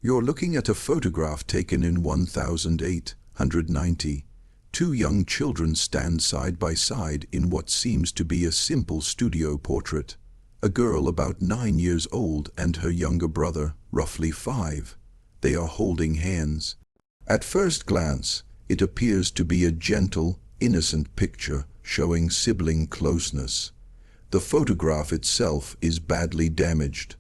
You're looking at a photograph taken in 1890. Two young children stand side by side in what seems to be a simple studio portrait. A girl about 9 years old and her younger brother, roughly 5. They are holding hands. At first glance, it appears to be a gentle, innocent picture showing sibling closeness. The photograph itself is badly damaged.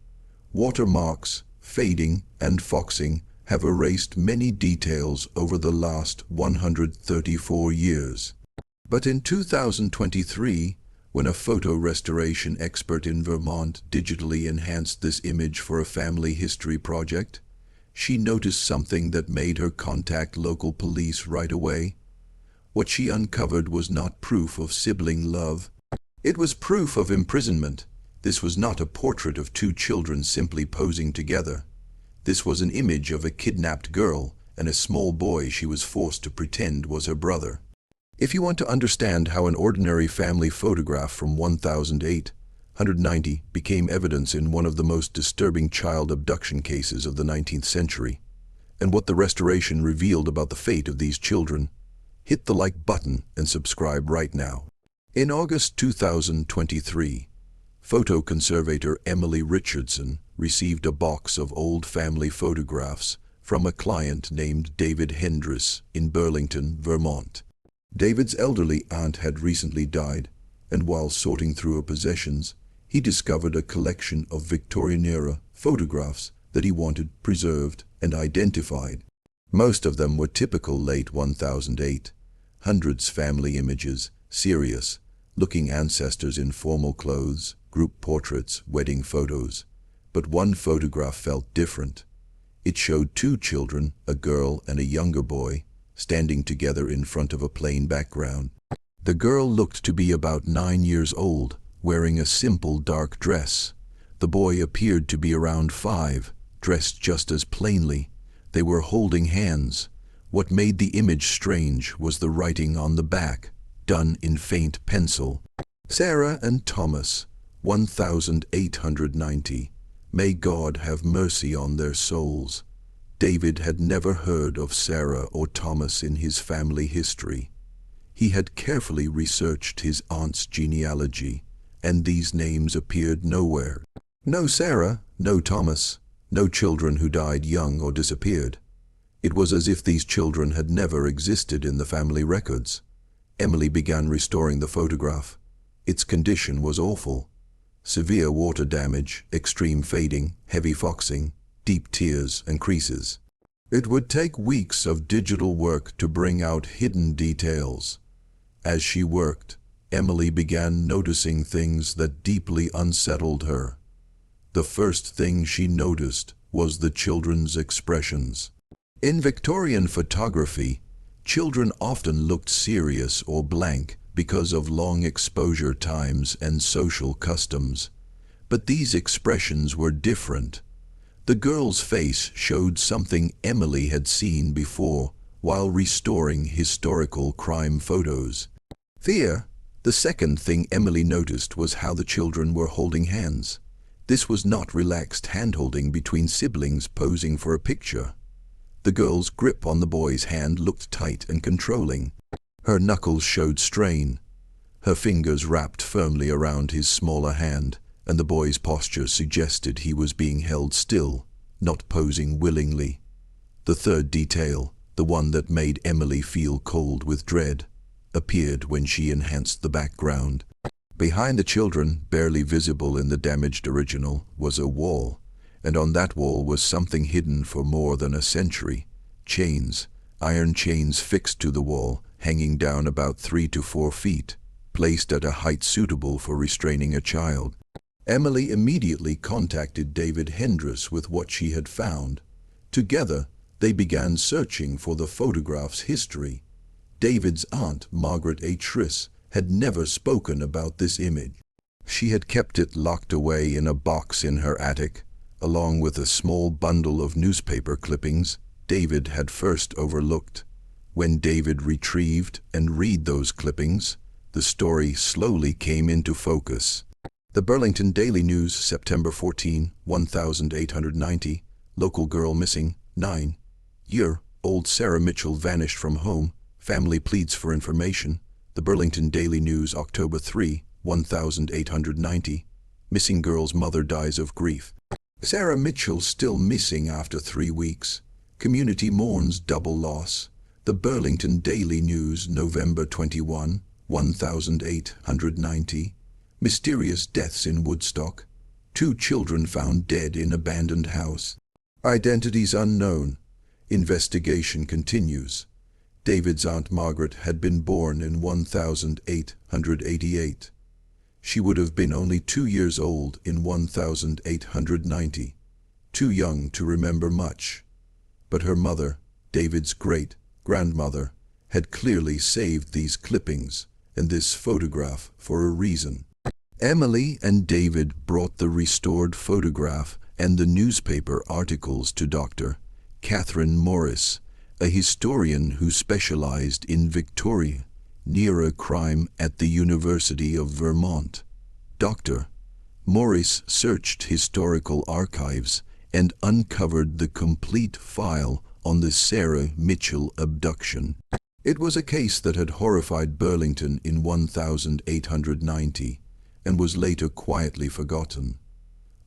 Watermarks, fading, and foxing have erased many details over the last 134 years. But in 2023, when a photo restoration expert in Vermont digitally enhanced this image for a family history project, she noticed something that made her contact local police right away. What she uncovered was not proof of sibling love. It was proof of imprisonment. This was not a portrait of two children simply posing together. This was an image of a kidnapped girl and a small boy she was forced to pretend was her brother. If you want to understand how an ordinary family photograph from 1890 became evidence in one of the most disturbing child abduction cases of the 19th century, and what the restoration revealed about the fate of these children, hit the like button and subscribe right now. In August 2023, photo conservator Emily Richardson received a box of old family photographs from a client named David Hendris in Burlington, Vermont. David's elderly aunt had recently died, and while sorting through her possessions, he discovered a collection of Victorian-era photographs that he wanted preserved and identified. Most of them were typical late 1800s family images, serious-looking ancestors in formal clothes, group portraits, wedding photos. But one photograph felt different. It showed two children, a girl and a younger boy, standing together in front of a plain background. The girl looked to be about 9 years old, wearing a simple dark dress. The boy appeared to be around 5, dressed just as plainly. They were holding hands. What made the image strange was the writing on the back, done in faint pencil. Sarah and Thomas, 1890. May God have mercy on their souls. David had never heard of Sarah or Thomas in his family history. He had carefully researched his aunt's genealogy, and these names appeared nowhere. No Sarah, no Thomas, no children who died young or disappeared. It was as if these children had never existed in the family records. Emily began restoring the photograph. Its condition was awful. Severe water damage, extreme fading, heavy foxing, deep tears and creases. It would take weeks of digital work to bring out hidden details. As she worked, Emily began noticing things that deeply unsettled her. The first thing she noticed was the children's expressions. In Victorian photography, children often looked serious or blank because of long exposure times and social customs. But these expressions were different. The girl's face showed something Emily had seen before while restoring historical crime photos. Fear. The second thing Emily noticed was how the children were holding hands. This was not relaxed hand-holding between siblings posing for a picture. The girl's grip on the boy's hand looked tight and controlling. Her knuckles showed strain. Her fingers wrapped firmly around his smaller hand, and the boy's posture suggested he was being held still, not posing willingly. The third detail, the one that made Emily feel cold with dread, appeared when she enhanced the background. Behind the children, barely visible in the damaged original, was a wall, and on that wall was something hidden for more than a century. Chains, iron chains fixed to the wall, hanging down about 3 to 4 feet, placed at a height suitable for restraining a child. Emily immediately contacted David Hendris with what she had found. Together, they began searching for the photograph's history. David's aunt, Margaret H. Riss, had never spoken about this image. She had kept it locked away in a box in her attic, along with a small bundle of newspaper clippings David had first overlooked. When David retrieved and read those clippings, the story slowly came into focus. The Burlington Daily News, September 14, 1890, local girl missing, 9-year-old Sarah Mitchell vanished from home, family pleads for information. The Burlington Daily News, October 3, 1890. Missing girl's mother dies of grief. Sarah Mitchell still missing after 3 weeks. Community mourns double loss. The Burlington Daily News, November 21, 1890. Mysterious deaths in Woodstock. 2 children found dead in abandoned house. Identities unknown. Investigation continues. David's Aunt Margaret had been born in 1888. She would have been only 2 years old in 1890. Too young to remember much. But her mother, David's great-grandmother, had clearly saved these clippings and this photograph for a reason. Emily and David brought the restored photograph and the newspaper articles to Dr. Catherine Morris, a historian who specialized in Victorian-era crime at the University of Vermont. Dr. Morris searched historical archives and uncovered the complete file on the Sarah Mitchell abduction. It was a case that had horrified Burlington in 1890 and was later quietly forgotten.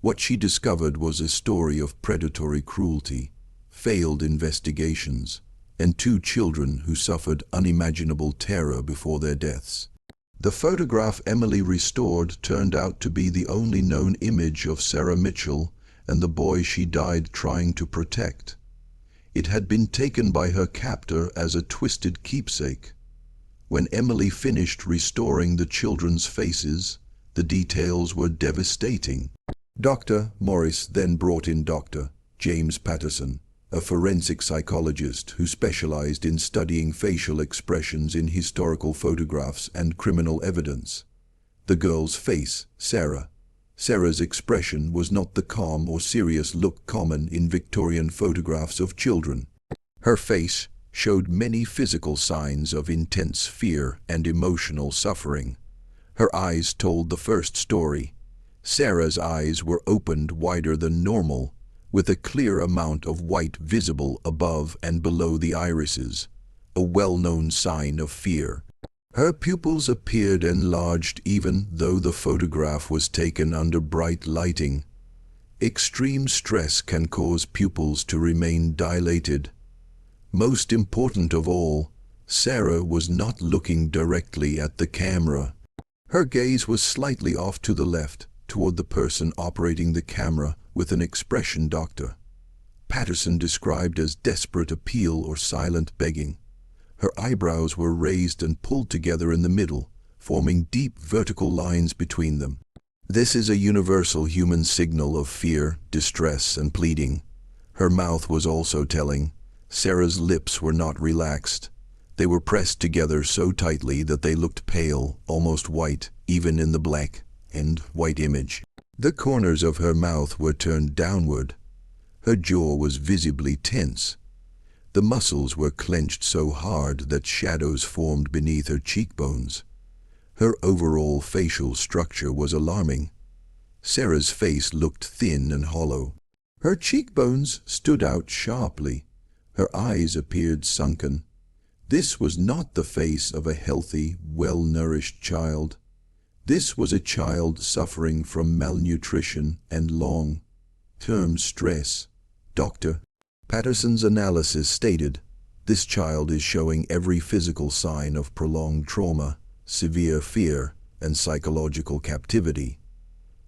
What she discovered was a story of predatory cruelty, failed investigations, and 2 children who suffered unimaginable terror before their deaths. The photograph Emily restored turned out to be the only known image of Sarah Mitchell and the boy she died trying to protect. It had been taken by her captor as a twisted keepsake. When Emily finished restoring the children's faces, the details were devastating. Dr. Morris then brought in Dr. James Patterson, a forensic psychologist who specialized in studying facial expressions in historical photographs and criminal evidence. The girl's face, Sarah's expression was not the calm or serious look common in Victorian photographs of children. Her face showed many physical signs of intense fear and emotional suffering. Her eyes told the first story. Sarah's eyes were opened wider than normal, with a clear amount of white visible above and below the irises, a well-known sign of fear. Her pupils appeared enlarged even though the photograph was taken under bright lighting. Extreme stress can cause pupils to remain dilated. Most important of all, Sarah was not looking directly at the camera. Her gaze was slightly off to the left, toward the person operating the camera, with an expression Dr. Patterson described as desperate appeal or silent begging. Her eyebrows were raised and pulled together in the middle, forming deep vertical lines between them. This is a universal human signal of fear, distress, and pleading. Her mouth was also telling. Sarah's lips were not relaxed. They were pressed together so tightly that they looked pale, almost white, even in the black and white image. The corners of her mouth were turned downward. Her jaw was visibly tense. The muscles were clenched so hard that shadows formed beneath her cheekbones. Her overall facial structure was alarming. Sarah's face looked thin and hollow. Her cheekbones stood out sharply. Her eyes appeared sunken. This was not the face of a healthy, well-nourished child. This was a child suffering from malnutrition and long-term stress. Dr. Patterson's analysis stated, this child is showing every physical sign of prolonged trauma, severe fear, and psychological captivity.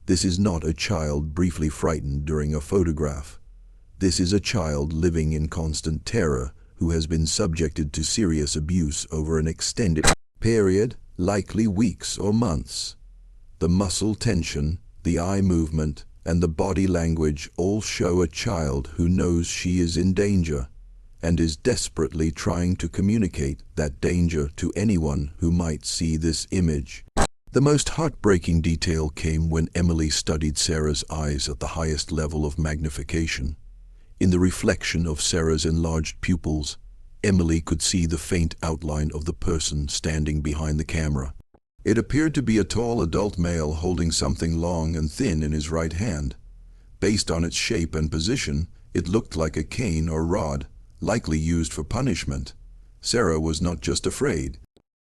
This is not a child briefly frightened during a photograph. This is a child living in constant terror who has been subjected to serious abuse over an extended period, likely weeks or months. The muscle tension, the eye movement, and the body language all show a child who knows she is in danger and is desperately trying to communicate that danger to anyone who might see this image. The most heartbreaking detail came when Emily studied Sarah's eyes at the highest level of magnification. In the reflection of Sarah's enlarged pupils, Emily could see the faint outline of the person standing behind the camera. It appeared to be a tall adult male holding something long and thin in his right hand. Based on its shape and position, It looked like a cane or rod, likely used for punishment. Sarah was not just afraid.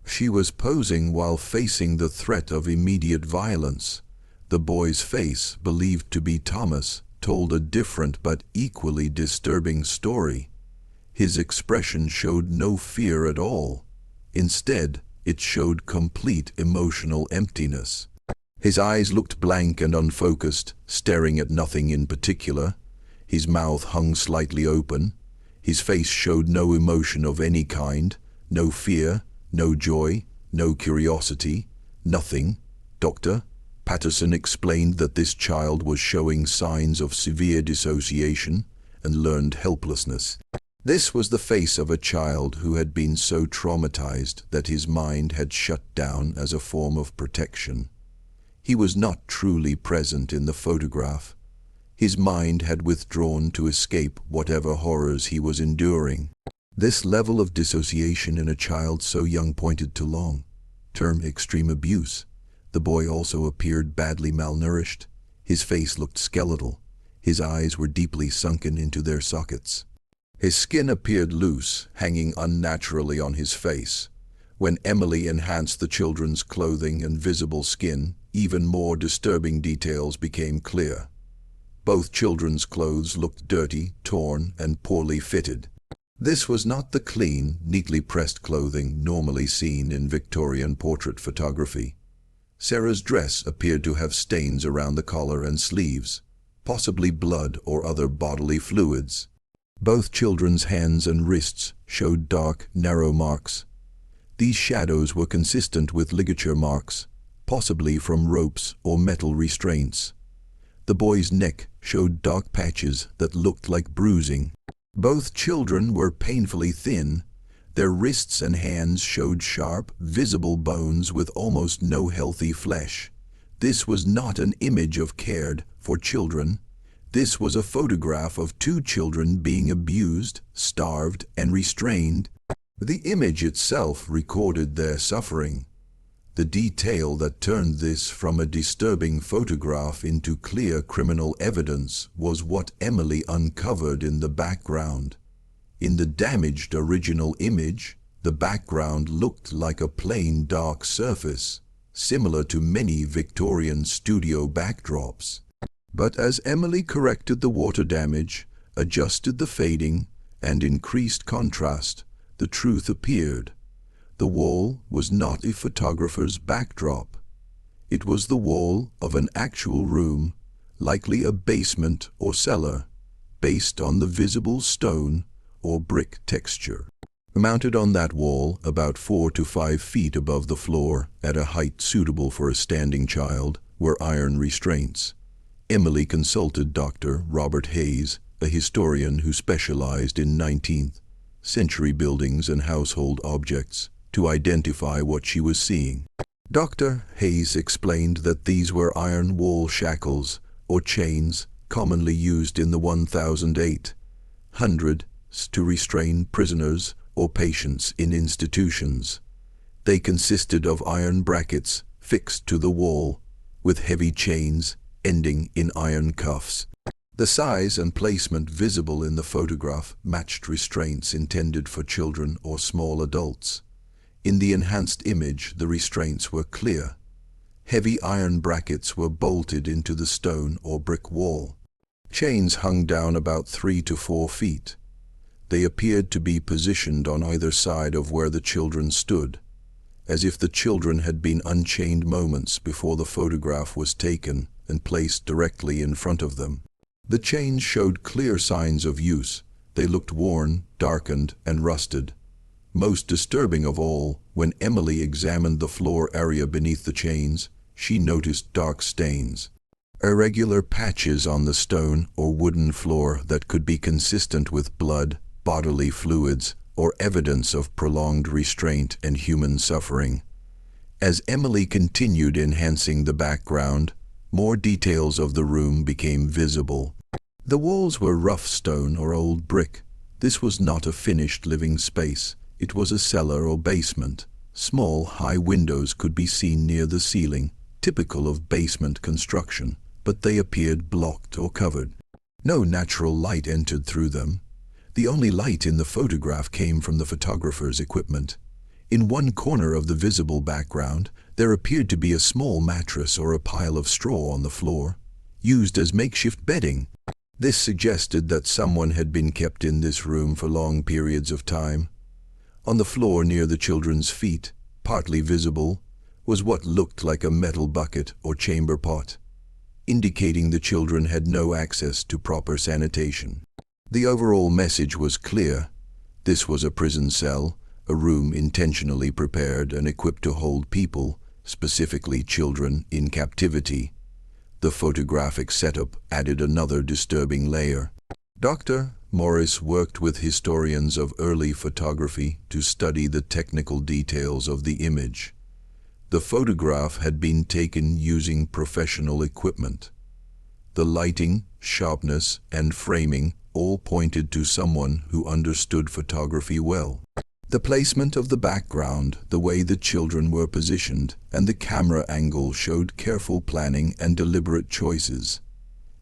She was posing while facing the threat of immediate violence. The boy's face, believed to be Thomas, told a different but equally disturbing story. His expression showed no fear at all. Instead, it showed complete emotional emptiness. His eyes looked blank and unfocused, staring at nothing in particular. His mouth hung slightly open. His face showed no emotion of any kind, no fear, no joy, no curiosity, nothing. Dr. Patterson explained that this child was showing signs of severe dissociation and learned helplessness. This was the face of a child who had been so traumatized that his mind had shut down as a form of protection. He was not truly present in the photograph. His mind had withdrawn to escape whatever horrors he was enduring. This level of dissociation in a child so young pointed to long-term extreme abuse. The boy also appeared badly malnourished. His face looked skeletal. His eyes were deeply sunken into their sockets. His skin appeared loose, hanging unnaturally on his face. When Emily enhanced the children's clothing and visible skin, even more disturbing details became clear. Both children's clothes looked dirty, torn, and poorly fitted. This was not the clean, neatly pressed clothing normally seen in Victorian portrait photography. Sarah's dress appeared to have stains around the collar and sleeves, possibly blood or other bodily fluids. Both children's hands and wrists showed dark, narrow marks. These shadows were consistent with ligature marks, possibly from ropes or metal restraints. The boy's neck showed dark patches that looked like bruising. Both children were painfully thin. Their wrists and hands showed sharp, visible bones with almost no healthy flesh. This was not an image of cared for children. This was a photograph of two children being abused, starved, and restrained. The image itself recorded their suffering. The detail that turned this from a disturbing photograph into clear criminal evidence was what Emily uncovered in the background. In the damaged original image, the background looked like a plain dark surface, similar to many Victorian studio backdrops. But as Emily corrected the water damage, adjusted the fading, and increased contrast, the truth appeared. The wall was not a photographer's backdrop. It was the wall of an actual room, likely a basement or cellar, based on the visible stone or brick texture. Mounted on that wall, about 4 to 5 feet above the floor, at a height suitable for a standing child, were iron restraints. Emily consulted Dr. Robert Hayes, a historian who specialized in 19th century buildings and household objects, to identify what she was seeing. Dr. Hayes explained that these were iron wall shackles, or chains, commonly used in the 1800s to restrain prisoners or patients in institutions. They consisted of iron brackets fixed to the wall, with heavy chains ending in iron cuffs. The size and placement visible in the photograph matched restraints intended for children or small adults. In the enhanced image, the restraints were clear. Heavy iron brackets were bolted into the stone or brick wall. Chains hung down about 3 to 4 feet. They appeared to be positioned on either side of where the children stood, as if the children had been unchained moments before the photograph was taken and placed directly in front of them. The chains showed clear signs of use. They looked worn, darkened, and rusted. Most disturbing of all, when Emily examined the floor area beneath the chains, she noticed dark stains, irregular patches on the stone or wooden floor that could be consistent with blood, bodily fluids, or evidence of prolonged restraint and human suffering. As Emily continued enhancing the background, more details of the room became visible. The walls were rough stone or old brick. This was not a finished living space. It was a cellar or basement. Small, high windows could be seen near the ceiling, typical of basement construction, but they appeared blocked or covered. No natural light entered through them. The only light in the photograph came from the photographer's equipment. In one corner of the visible background, there appeared to be a small mattress or a pile of straw on the floor, used as makeshift bedding. This suggested that someone had been kept in this room for long periods of time. On the floor near the children's feet, partly visible, was what looked like a metal bucket or chamber pot, indicating the children had no access to proper sanitation. The overall message was clear. This was a prison cell, a room intentionally prepared and equipped to hold people, specifically children, in captivity. The photographic setup added another disturbing layer. Dr. Morris worked with historians of early photography to study the technical details of the image. The photograph had been taken using professional equipment. The lighting, sharpness, and framing all pointed to someone who understood photography well. The placement of the background, the way the children were positioned, and the camera angle showed careful planning and deliberate choices.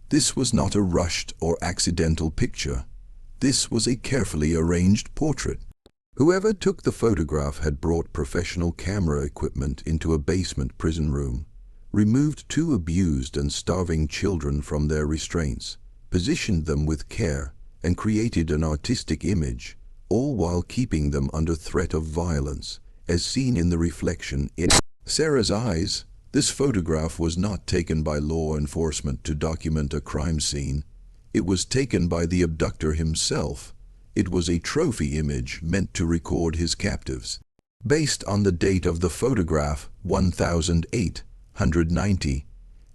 This was not a rushed or accidental picture. This was a carefully arranged portrait. Whoever took the photograph had brought professional camera equipment into a basement prison room, removed two abused and starving children from their restraints, positioned them with care, and created an artistic image, all while keeping them under threat of violence, as seen in the reflection in Sarah's eyes. This photograph was not taken by law enforcement to document a crime scene. It was taken by the abductor himself. It was a trophy image meant to record his captives. Based on the date of the photograph, 1890,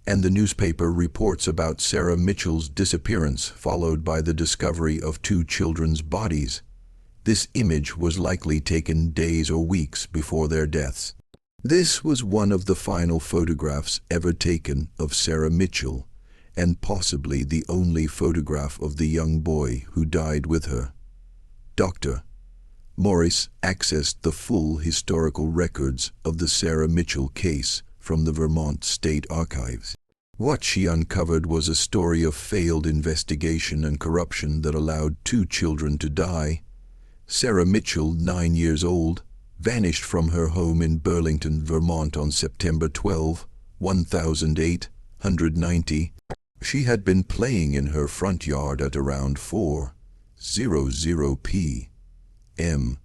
and the newspaper reports about Sarah Mitchell's disappearance followed by the discovery of two children's bodies, this image was likely taken days or weeks before their deaths. This was one of the final photographs ever taken of Sarah Mitchell, and possibly the only photograph of the young boy who died with her. Dr. Morris accessed the full historical records of the Sarah Mitchell case from the Vermont State Archives. What she uncovered was a story of failed investigation and corruption that allowed two children to die. Sarah Mitchell, 9 years old, vanished from her home in Burlington, Vermont on September 12, 1890. She had been playing in her front yard at around 4:00 p.m.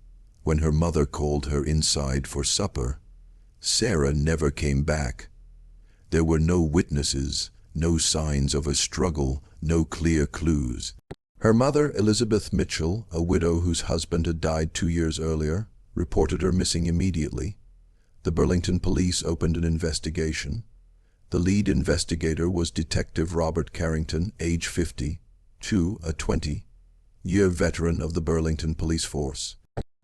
when her mother called her inside for supper. Sarah never came back. There were no witnesses, no signs of a struggle, no clear clues. Her mother, Elizabeth Mitchell, a widow whose husband had died 2 years earlier, reported her missing immediately. The Burlington police opened an investigation. The lead investigator was Detective Robert Carrington, age 52, a 20-year veteran of the Burlington police force.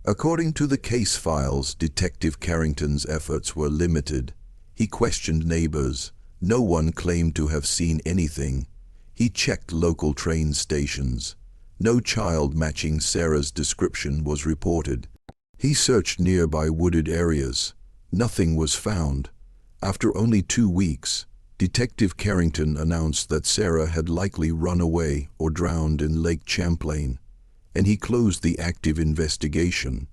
According to the case files, Detective Carrington's efforts were limited. He questioned neighbors. No one claimed to have seen anything. He checked local train stations. No child matching Sarah's description was reported. He searched nearby wooded areas. Nothing was found. After only 2 weeks, Detective Carrington announced that Sarah had likely run away or drowned in Lake Champlain, and he closed the active investigation.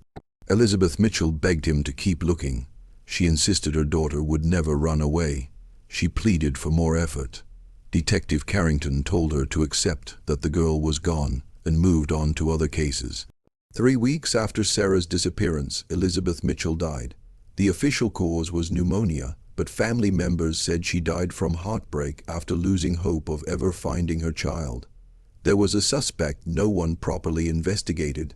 Elizabeth Mitchell begged him to keep looking. She insisted her daughter would never run away. She pleaded for more effort. Detective Carrington told her to accept that the girl was gone and moved on to other cases. 3 weeks after Sarah's disappearance, Elizabeth Mitchell died. The official cause was pneumonia, but family members said she died from heartbreak after losing hope of ever finding her child. There was a suspect no one properly investigated.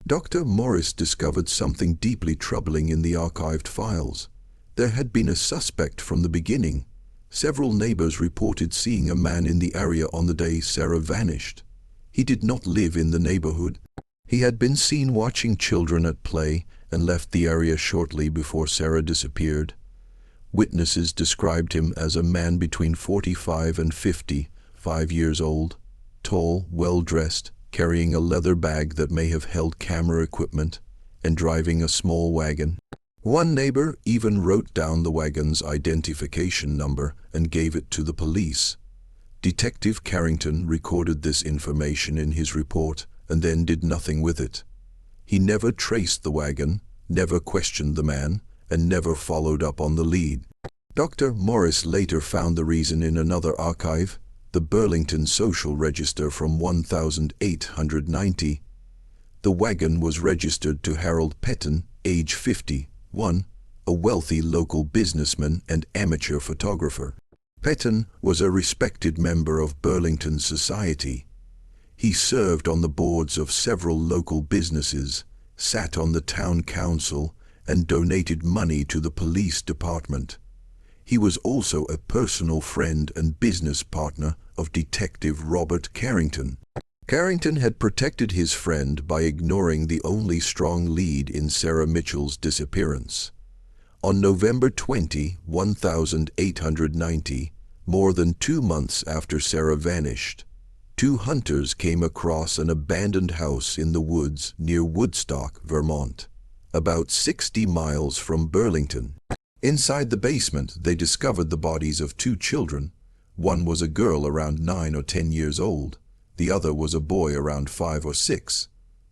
Dr. Morris discovered something deeply troubling in the archived files. There had been a suspect from the beginning. Several neighbors reported seeing a man in the area on the day Sarah vanished. He did not live in the neighborhood. He had been seen watching children at play and left the area shortly before Sarah disappeared. Witnesses described him as a man between 45 and 55 years old, tall, well-dressed, carrying a leather bag that may have held camera equipment, and driving a small wagon. One neighbor even wrote down the wagon's identification number and gave it to the police. Detective Carrington recorded this information in his report and then did nothing with it. He never traced the wagon, never questioned the man, and never followed up on the lead. Dr. Morris later found the reason in another archive, the Burlington Social Register from 1890. The wagon was registered to Harold Petton, age 51, a wealthy local businessman and amateur photographer. Petton was a respected member of Burlington society. He served on the boards of several local businesses, sat on the town council, and donated money to the police department. He was also a personal friend and business partner of Detective Robert Carrington. Carrington had protected his friend by ignoring the only strong lead in Sarah Mitchell's disappearance. On November 20, 1890, more than 2 months after Sarah vanished, 2 hunters came across an abandoned house in the woods near Woodstock, Vermont, about 60 miles from Burlington. Inside the basement, they discovered the bodies of 2 children. One was a girl around 9 or 10 years old. The other was a boy around 5 or 6.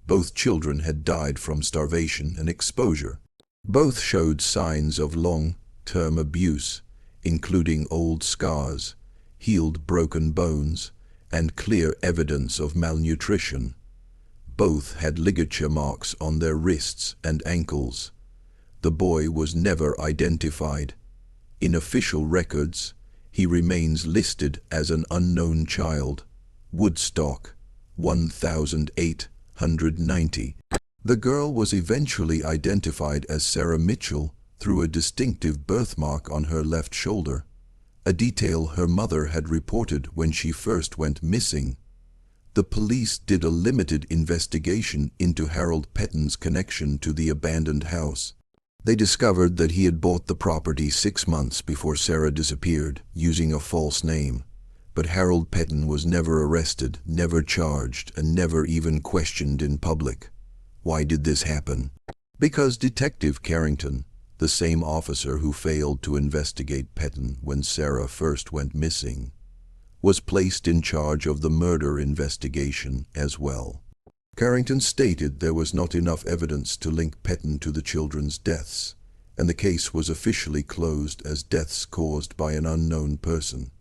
Both children had died from starvation and exposure. Both showed signs of long-term abuse, including old scars, healed broken bones, and clear evidence of malnutrition. Both had ligature marks on their wrists and ankles. The boy was never identified. In official records, he remains listed as an unknown child. Woodstock, 1890. The girl was eventually identified as Sarah Mitchell through a distinctive birthmark on her left shoulder, a detail her mother had reported when she first went missing. The police did a limited investigation into Harold Petton's connection to the abandoned house. They discovered that he had bought the property 6 months before Sarah disappeared, using a false name. But Harold Petton was never arrested, never charged, and never even questioned in public. Why did this happen? Because Detective Carrington, the same officer who failed to investigate Petton when Sarah first went missing, was placed in charge of the murder investigation as well. Carrington stated there was not enough evidence to link Petton to the children's deaths, and the case was officially closed as deaths caused by an unknown person.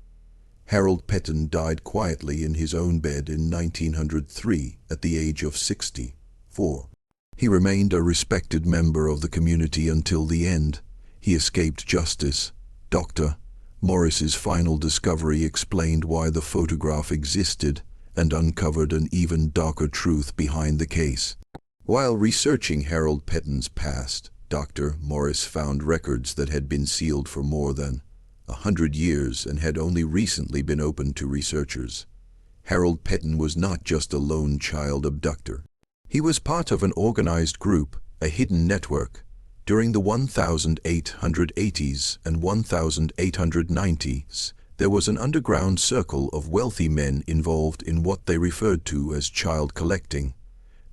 Harold Petton died quietly in his own bed in 1903 at the age of 64. He remained a respected member of the community until the end. He escaped justice. Dr. Morris's final discovery explained why the photograph existed and uncovered an even darker truth behind the case. While researching Harold Petton's past, Dr. Morris found records that had been sealed for more than 100 years and had only recently been opened to researchers. Harold Petton was not just a lone child abductor. He was part of an organized group, a hidden network. During the 1880s and 1890s, there was an underground circle of wealthy men involved in what they referred to as child collecting.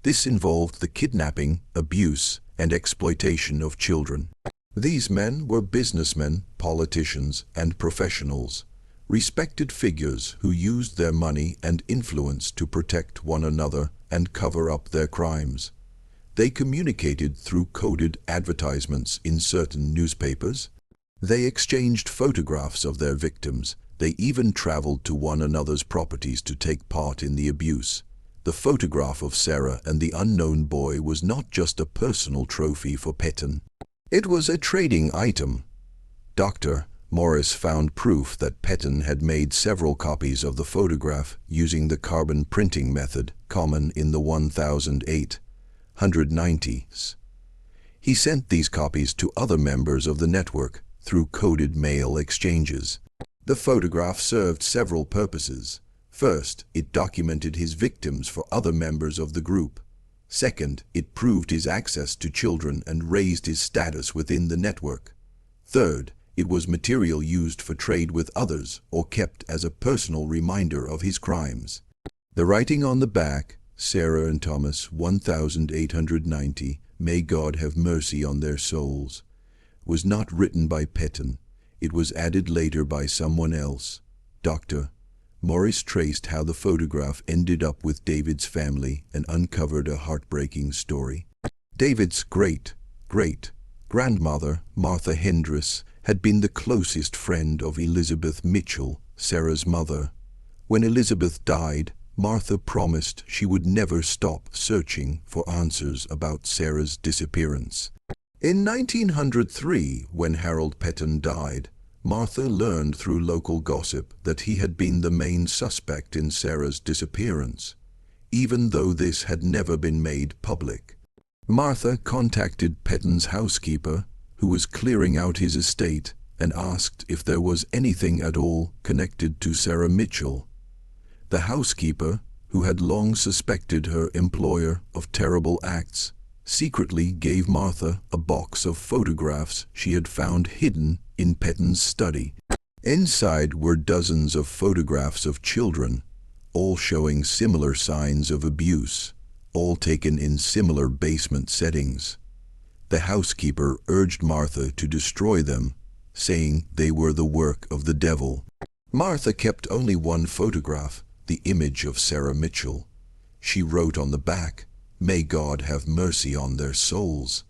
This involved the kidnapping, abuse, and exploitation of children. These men were businessmen, politicians, and professionals, respected figures who used their money and influence to protect one another and cover up their crimes. They communicated through coded advertisements in certain newspapers. They exchanged photographs of their victims. They even traveled to one another's properties to take part in the abuse. The photograph of Sarah and the unknown boy was not just a personal trophy for Petton. It was a trading item. Dr. Morris found proof that Petton had made several copies of the photograph using the carbon printing method common in the 1890s. He sent these copies to other members of the network through coded mail exchanges. The photograph served several purposes. First, it documented his victims for other members of the group. Second, it proved his access to children and raised his status within the network. Third, it was material used for trade with others or kept as a personal reminder of his crimes. The writing on the back, Sarah and Thomas, 1890, may God have mercy on their souls, was not written by Petton. It was added later by someone else. Dr. Morris traced how the photograph ended up with David's family and uncovered a heartbreaking story. David's great-grandmother, Martha Hendris, had been the closest friend of Elizabeth Mitchell, Sarah's mother. When Elizabeth died, Martha promised she would never stop searching for answers about Sarah's disappearance. In 1903, when Harold Petton died, Martha learned through local gossip that he had been the main suspect in Sarah's disappearance, even though this had never been made public. Martha contacted Petton's housekeeper, who was clearing out his estate, and asked if there was anything at all connected to Sarah Mitchell. The housekeeper, who had long suspected her employer of terrible acts, secretly gave Martha a box of photographs she had found hidden in Petton's study. Inside were dozens of photographs of children, all showing similar signs of abuse, all taken in similar basement settings. The housekeeper urged Martha to destroy them, saying they were the work of the devil. Martha kept only one photograph, the image of Sarah Mitchell. She wrote on the back, "May God have mercy on their souls,"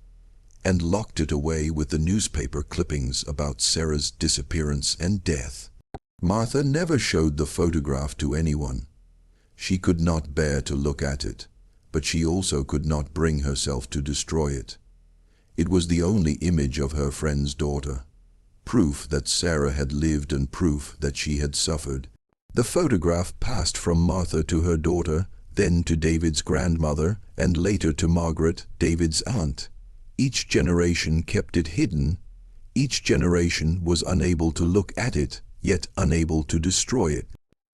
and locked it away with the newspaper clippings about Sarah's disappearance and death. Martha never showed the photograph to anyone. She could not bear to look at it, but she also could not bring herself to destroy it. It was the only image of her friend's daughter, proof that Sarah had lived and proof that she had suffered. The photograph passed from Martha to her daughter, then to David's grandmother, and later to Margaret, David's aunt. Each generation kept it hidden. Each generation was unable to look at it, yet unable to destroy it.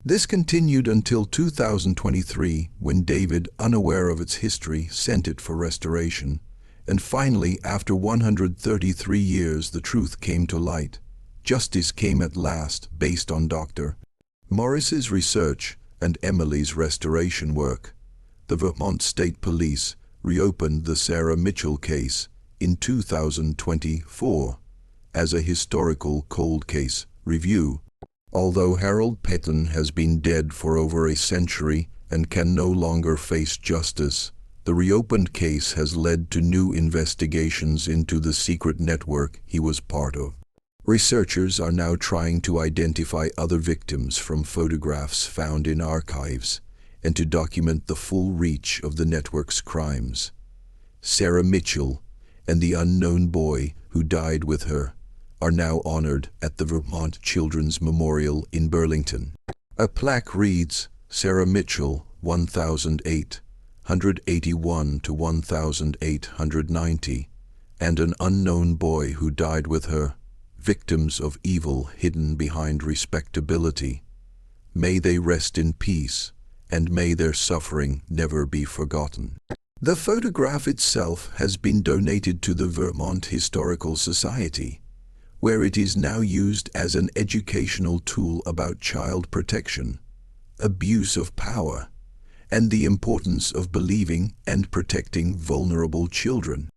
This continued until 2023, when David, unaware of its history, sent it for restoration. And finally, after 133 years, the truth came to light. Justice came at last, based on Dr. Morris's research and Emily's restoration work. The Vermont State Police reopened the Sarah Mitchell case in 2024 as a historical cold case review. Although Harold Petton has been dead for over a century and can no longer face justice, the reopened case has led to new investigations into the secret network he was part of. Researchers are now trying to identify other victims from photographs found in archives and to document the full reach of the network's crimes. Sarah Mitchell and the unknown boy who died with her are now honored at the Vermont Children's Memorial in Burlington. A plaque reads, "Sarah Mitchell, 1881 to 1890, and an unknown boy who died with her, victims of evil hidden behind respectability. May they rest in peace, and may their suffering never be forgotten." The photograph itself has been donated to the Vermont Historical Society, where it is now used as an educational tool about child protection, abuse of power, and the importance of believing and protecting vulnerable children.